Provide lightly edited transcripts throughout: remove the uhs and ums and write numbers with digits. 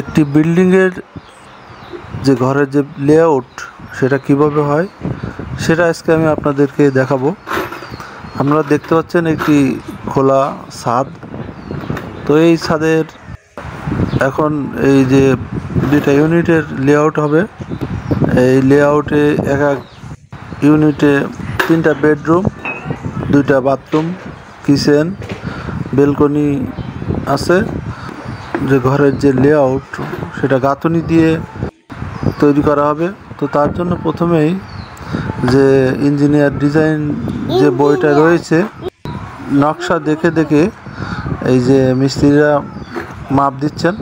একটি বিল্ডিংয়ের যে ঘরের যে লেআউট সেটা কিভাবে হয় সেটা আজকে আমি আপনাদেরকে দেখাবো। আপনারা দেখতে পাচ্ছেন একটি খোলা ছাদ। তো এই ছাদের এখন এই যে দুইটা ইউনিটের লেআউট হবে। এই লেআউটে এক এক ইউনিটে 3টা বেডরুম, 2টা বাথরুম, কিচেন, বেলকনি আছে। যে ঘরের যে লেআউট সেটা গাঁথুনি দিয়ে তৈরি করা হবে। তো তার জন্য প্রথমেই যে ইঞ্জিনিয়ার ডিজাইন যে বইটা রয়েছে, নকশা দেখে দেখে এই যে মিস্ত্রিরা মাপ দিচ্ছেন।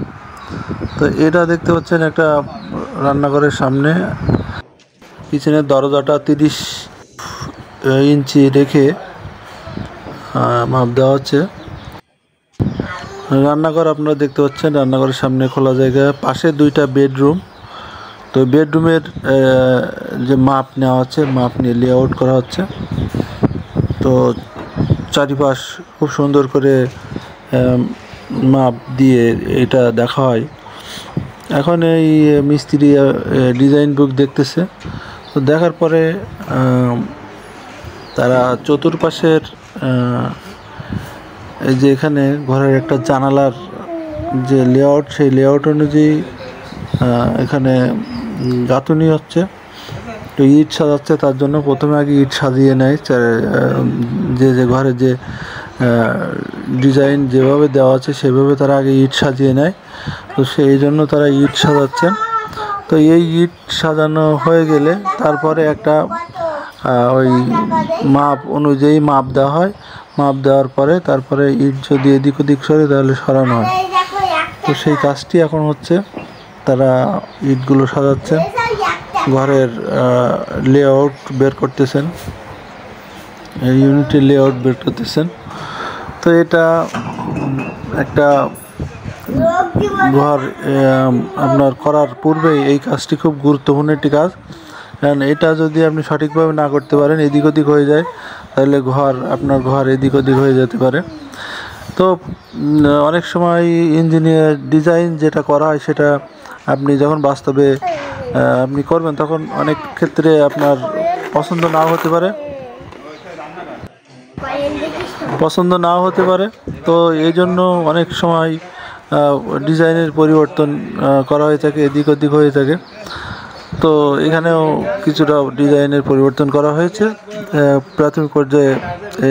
তো এটা দেখতে পাচ্ছেন একটা রান্নাঘরের সামনে। কিচেনের দরজাটা 30 ইঞ্চি রেখে মাপ দেওয়া হচ্ছে। রান্নাঘর আপনারা দেখতে পাচ্ছেন, রান্নাঘরের সামনে খোলা জায়গা, পাশে 2টা বেডরুম। তো বেডরুমের যে মাপ নেওয়া হচ্ছে, মাপ নিয়ে লেআউট করা হচ্ছে। তো চারিপাশ খুব সুন্দর করে মাপ দিয়ে এটা দেখা হয়। এখন এই মিস্ত্রি ডিজাইন বুক দেখতেছে। তো দেখার পরে তারা চতুর্পাশের এই যে এখানে ঘরের একটা জানালার যে লেআউট, সেই লেআউট অনুযায়ী এখানে গাঁথুনি হচ্ছে। তো ইট সাজাচ্ছে, তার জন্য প্রথমে আগে ইট সাজিয়ে নেয়। যে ঘরে যে ডিজাইন যেভাবে দেওয়া আছে সেভাবে তারা আগে ইট সাজিয়ে নেয়। তো সেই জন্য তারা ইট সাজাচ্ছেন। তো এই ইট সাজানো হয়ে গেলে তারপরে একটা ওই মাপ অনুযায়ী মাপ দেওয়া হয়। মাপ দেওয়ার পরে তারপরে ইট যদি এদিক ওদিক সরে তাহলে সরানো হয়। তো সেই কাজটি এখন হচ্ছে, তারা ইটগুলো সাজাচ্ছেন, ঘরের লেআউট বের করতেছেন, ইউনিটের লেআউট বের করতেছেন। তো এটা একটা ঘর আপনার করার পূর্বেই এই কাজটি খুব গুরুত্বপূর্ণ একটি কাজ। কারণ এটা যদি আপনি সঠিকভাবে না করতে পারেন, এদিক ওদিক হয়ে যায়, তাহলে আপনার ঘর এদিক ওদিক হয়ে যেতে পারে। তো অনেক সময় ইঞ্জিনিয়ার ডিজাইন যেটা করা হয় সেটা আপনি যখন বাস্তবে আপনি করবেন তখন অনেক ক্ষেত্রে আপনার পছন্দ নাও হতে পারে। তো এই জন্য অনেক সময় ডিজাইনের পরিবর্তন করা হয়ে থাকে, এদিক ওদিক হয়ে থাকে। তো এখানেও কিছুটা ডিজাইনের পরিবর্তন করা হয়েছে। প্রাথমিক পর্যায়ে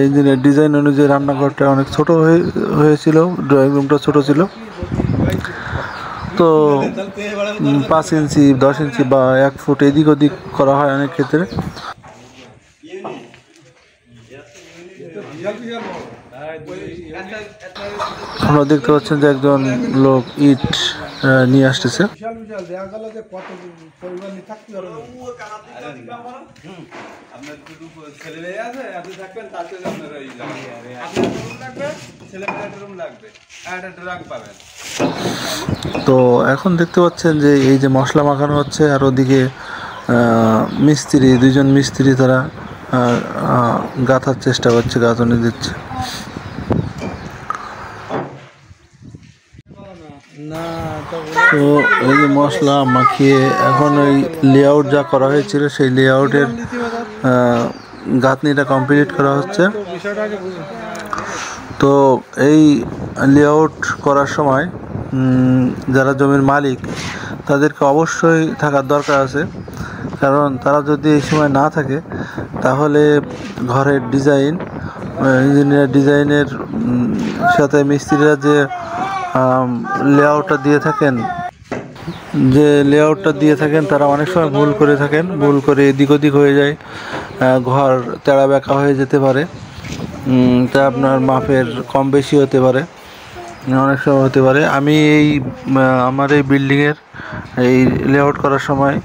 ইঞ্জিনিয়ার ডিজাইন অনুযায়ী রান্নাঘরটা অনেক ছোট হয়েছিল, ড্রয়িং রুমটা ছোট ছিল। তো 5 ইঞ্চি, 10 ইঞ্চি বা 1 ফুট এদিক ওদিক করা হয় অনেক ক্ষেত্রে। আপনারা দেখতে পাচ্ছেন যে একজন লোক ইট নিয়ে আসতেছে। তো এখন দেখতে পাচ্ছেন যে এই যে মশলা মাখানো হচ্ছে, আর ওদিকে দুইজন মিস্ত্রি তারা গাঁথার চেষ্টা করছে, গাঁথুনি দিচ্ছে। তো এই যে মশলা মাখিয়ে এখন ওই লেআউট যা করা হয়েছিল সেই লেআউটের গাঁথনিটা কমপ্লিট করা হচ্ছে। তো এই লেআউট করার সময় যারা জমির মালিক তাদেরকে অবশ্যই থাকার দরকার আছে। কারণ তারা যদি এই সময় না থাকে তাহলে ঘরের ডিজাইন, ইঞ্জিনিয়ার ডিজাইনের সাথে মিস্ত্রিরা যে লেআউটটা দিয়ে থাকেন তারা অনেক সময় ভুল করে এদিক ওদিক হয়ে যায়, ঘর তেড়া বেঁকা হয়ে যেতে পারে। তা আপনার মাপের কম বেশি হতে পারে, অনেক সময় হতে পারে। আমি আমার এই বিল্ডিংয়ের এই লেআউট করার সময়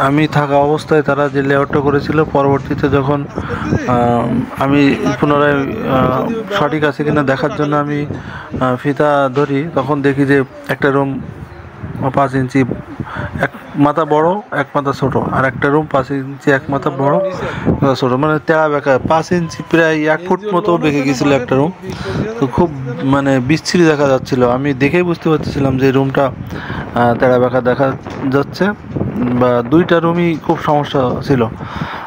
আমি থাকা অবস্থায় তারা যে লেআউটটা করেছিল, পরবর্তীতে যখন আমি পুনরায় সঠিক আছে কিনা দেখার জন্য আমি ফিতা ধরি, তখন দেখি যে একটা রুম 5 ইঞ্চি এক মাথা বড়, এক মাথা ছোট, আর একটা রুম 5 ইঞ্চি এক মাথা বড়, ছোট, মানে তেড়া বেঁকা 5 ইঞ্চি প্রায় 1 ফুট মতো বেঁকে গেছিল একটা রুম। তো খুব মানে বিচ্ছিরি দেখা যাচ্ছিল, আমি দেখেই বুঝতে পারতেছিলাম যে রুমটা তেড়া বেঁকা দেখা যাচ্ছে, বা দুইটা রুমই খুব সমস্যা ছিল।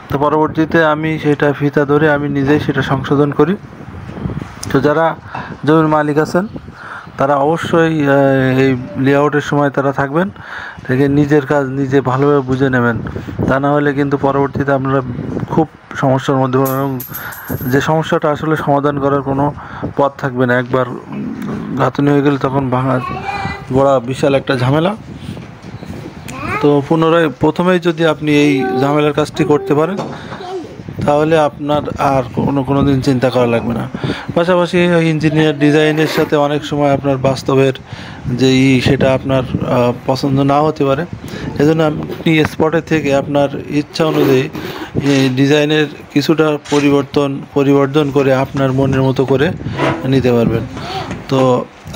তো পরবর্তীতে আমি সেটা ফিতা ধরে আমি নিজেই সেটা সংশোধন করি। তো যারা জমির মালিক আছেন তারা অবশ্যই এই লেআউটের সময় তারা থাকবেন, থেকে নিজের কাজ নিজে ভালোভাবে বুঝে নেবেন, তা না হলে কিন্তু পরবর্তীতে আপনারা খুব সমস্যার মধ্যে পড়বেন, এবং যে সমস্যাটা আসলে সমাধান করার কোনো পথ থাকবে না। একবার গাঁথনি হয়ে গেলে তখন ভাঙা গড়া বিশাল একটা ঝামেলা। তো পুনরায় প্রথমেই যদি আপনি এই ঝামেলার কাজটি করতে পারেন তাহলে আপনার আর কোনো দিন চিন্তা করা লাগবে না। পাশাপাশি ইঞ্জিনিয়ার ডিজাইনের সাথে অনেক সময় আপনার বাস্তবের যেই সেটা আপনার পছন্দ নাও হতে পারে, এজন্য আপনি স্পটে থেকে আপনার ইচ্ছা অনুযায়ী ডিজাইনের কিছুটা পরিবর্তন করে আপনার মনের মতো করে নিতে পারবেন। তো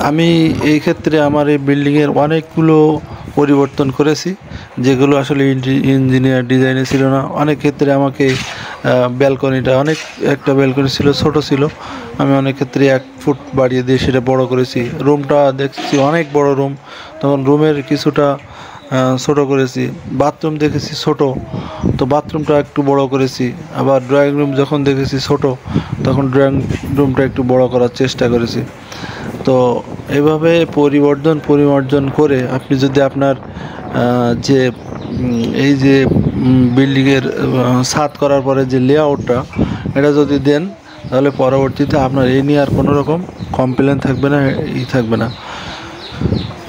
আমি এই ক্ষেত্রে আমার এই বিল্ডিংয়ের অনেকগুলো পরিবর্তন করেছি, যেগুলো আসলে ইঞ্জিনিয়ার ডিজাইনে ছিল না। অনেক ক্ষেত্রে আমাকে ব্যালকনিটা একটা ব্যালকনি ছিল, ছোট ছিল, আমি অনেক ক্ষেত্রে 1 ফুট বাড়িয়ে দিয়ে সেটা বড় করেছি। রুমটা দেখছি অনেক বড় রুম, তখন রুমের কিছুটা ছোট করেছি। বাথরুম দেখেছি ছোট, তো বাথরুমটা একটু বড় করেছি। আবার ড্রয়িং রুম যখন দেখেছি ছোট, তখন ড্রয়িং রুমটা একটু বড় করার চেষ্টা করেছি। তো এভাবে পরিমার্জন করে আপনি যদি আপনার যে এই যে বিল্ডিংয়ের ছাদ করার পরে যে লেআউটটা এটা যদি দেন, তাহলে পরবর্তীতে আপনার এই নিয়ে আর কোনো রকম কমপ্লেন থাকবে না, থাকবে না।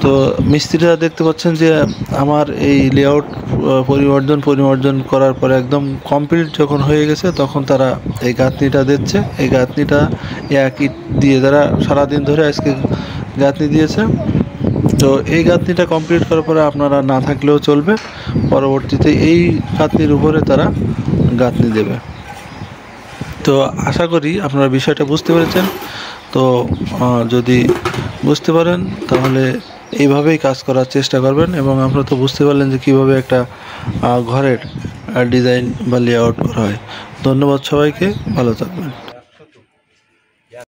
তো মিস্ত্রিরা দেখতে পাচ্ছেন যে আমার এই লেআউট পরিমার্জন করার পরে একদম কমপ্লিট যখন হয়ে গেছে, তখন তারা এই গাঁথনিটা দিচ্ছে। এই গাঁথনিটা এক ইট দিয়ে তারা সারাদিন ধরে আজকে গাঁথনি দিয়েছে। তো এই গাঁথনিটা কমপ্লিট করার পরে আপনারা না থাকলেও চলবে, পরবর্তীতে এই গাঁথনির উপরে তারা গাঁথনি দেবে। তো আশা করি আপনারা বিষয়টা বুঝতে পেরেছেন। তো যদি বুঝতে পারেন তাহলে এইভাবেই কাজ করার চেষ্টা করবেন, এবং আপনারা তো বুঝতে পারলেন যে কীভাবে একটা ঘরের ডিজাইন বা লেআউট করা হয়। ধন্যবাদ সবাইকে, ভালো থাকবেন।